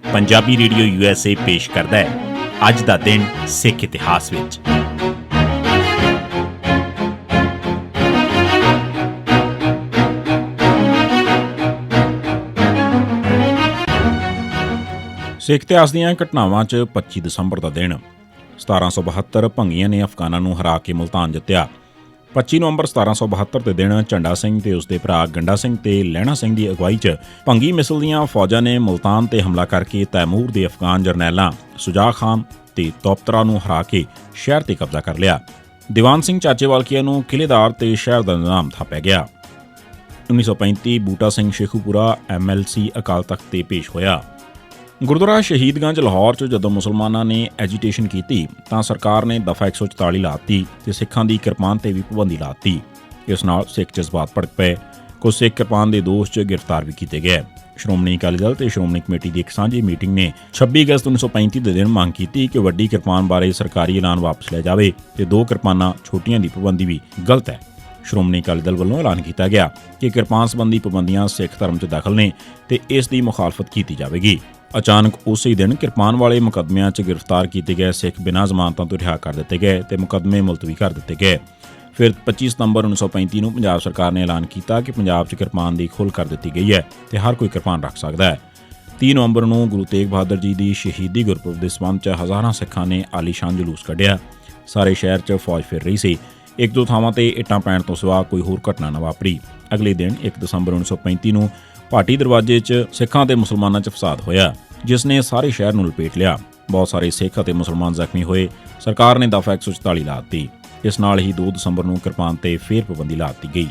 Punjabi radio USA पेश करता है अज दा दिन सिख इतिहास विच। सिख इतिहास दीआं घटनावां च 25 दसंबर का दिन 1772 भंगियां ने अफगानां नूं हरा के मुल्तान जित्तिया। 25 नवंबर 1772 के दिन झंडा सिंह ते उसके भरा गंडा सिंह ते लहणा सिंह की अगवाई च भंगी मिसल दीआं फौजां ने मुल्तान ते हमला करके तैमूर के अफगान जरनैलां सुजा खान ते तोपतरा नूं हरा के शहर ते कब्जा कर लिया। दीवान सिंह चाचेवालकिया नूं किलेदार ते शहर का निज़ाम थाप्या गया। 1935 बूटा सिंह शेखूपुरा MLC अकाल तख्त ते पेश होया। गुरुद्वारा शहीदगंज लाहौर च जदों मुसलमानां ने एजीटेशन की तां सरकार ने दफा 144 लाती ते सिखां दी किरपान ते भी पाबंदी लाती। इस नाल सिख जज्बात भड़क पे। कुछ सिख किरपान के दोष च गिरफ्तार भी किए गए। श्रोमणी अकाली दल ते श्रोमणी कमेटी की एक सांझी मीटिंग ने 26 अगस्त 1935 के दिन मांग की कि वड्डी किरपान बारे सरकारी ऐलान वापस लिया जाए ते 2 किरपानां छोटियां की पाबंदी भी गलत है। श्रोमणी अकाली दल वालों ऐलान किया गया कि किरपान संबंधी पाबंदियां सिख धर्म च दाखिल ने ते इस दी मुखालफत की जाएगी। अचानक उसी दिन किरपान वाले मुकदमिਆਂ च गिरफ्तार किए गए सिख बिना जमानतों तो रिहा कर दिते गए ते मुकदमे मुलतवी कर दिते गए। फिर 25 सितंबर 1935 ਨੂੰ पंजाब सरकार ने ऐलान किया कि पंजाब च किरपान की खुल कर दी गई है तो हर कोई किरपान रख सकता है। 30 नवंबर ਨੂੰ गुरु तेग बहादुर जी की शहीदी गुरपुरब के संबंध च हज़ारां सिखां ने आलीशान जलूस कढ़िया। सारे शहर च फौज फिर रही सी। एक दो थावां ते इट्टां पैण तो सिवा कोई होर घटना न वापरी। अगले दिन 1 दसंबर 1935 ਨੂੰ भाटी दरवाजे च सिखां ते मुसलमानां च फसाद होया जिसने सारे शहर ਨੂੰ लपेट लिया। बहुत सारे सिख और मुसलमान जख्मी होए। सरकार ने दफा 144 ला दी। इस नाल ही 2 दसंबर ਨੂੰ किरपान ते फिर पाबंदी ला दी गई।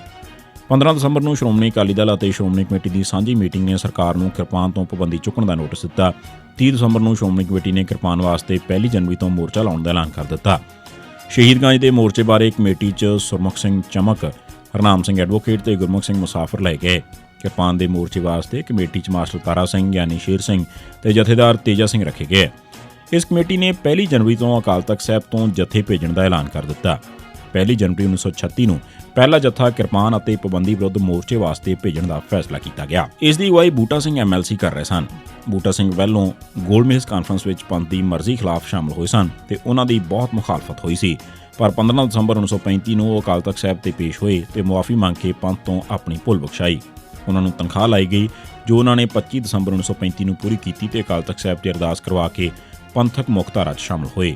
15 दसंबर ਨੂੰ श्रोमणी अकाली दल और श्रोमणी कमेटी की सांझी मीटिंग ने सरकार ਨੂੰ किरपान तो पाबंदी चुकण का नोटिस दिता। 30 दसंबर ਨੂੰ श्रोमणी कमेटी ने किरपान वास्ते 1 जनवरी तो मोर्चा लाने का ऐलान कर दिता। शहीदगंज के मोर्चे बारे कमेटी च सुरमुख सिंह चमक, हरनाम सिंह एडवोकेट ते गुरमुख सिंह मुसाफिर लै गए। किरपान के मोर्चे वास्ते कमेटी च मास्टर तारा सिंह यानी शेर सिंह ते जथेदार तेजा सिंह रखे गए। इस कमेटी ने 1 जनवरी तो अकाल तख्त साहब तो जथे भेजण का ऐलान कर दिता। 1 जनवरी 1936 ਨੂੰ पहला जत्था किरपान और पाबंदी विरुद्ध मोर्चे वास्ते भेजण का फैसला किया गया। इसकी अगवाई बूटा सिंह MLC कर रहे सन। बूटा सिंह पहलों गोलमेज कानफ्रेंस में पंथ की मर्जी खिलाफ शामिल हुए सन ते उन्हां दी बहुत मुखालफत हुई सी। पर 15 दसंबर 1935 ਨੂੰ अकाल तख्त साहब ते पेश होए ते मुआफ़ी मंग के पंथ तो अपनी भुल बख्शाई। उन्होंने तनख्वाह लाई गई जो उन्होंने 25 दसंबर 1935 ਨੂੰ पूरी की ते अकाल तख्त साहब की अरदास करवा के पंथक मुख्तारा च शामिल हुए।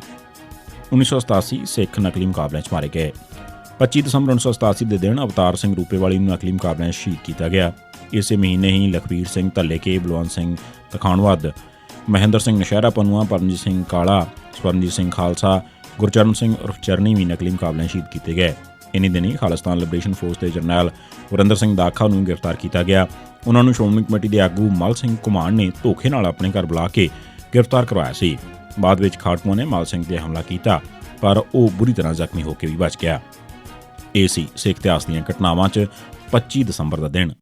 1987 सिख नकली मुकाबले च मारे गए। 25 दसंबर 1987 के दिन अवतार सिंह रूपेवाली ਨੂੰ नकली मुकाबले में शहीद किया गया। इस महीने ही लखबीर सिंह धल्ले के, बलवंत सिंह तखाणवद, महेंद्र सिंह नशहरा पनुआ, परमजीत सिंह काला, स्वरनजीत सिंह खालसा, गुरचरण सिंह उर्फ चरनी भी नकली मुकाबले शहीद किए गए। इन्हीं दिनी खालिस्तान लिबरेशन फोर्स के जरनैल वरिंदर सिंह दाखा ਨੂੰ गिरफ्तार किया गया। उन्होंने श्रोमणी कमेटी के आगू मल सिंह घुमान ने धोखे नाल अपने घर बुला के गिरफ्तार करवाया सी। बाद विच खाड़कुआं ने मल सिंह ते हमला किया पर वह बुरी तरह जख्मी होकर भी बच गया। ये सी सिख इतिहास दीआं घटनावां च 25 दसंबर का दिन।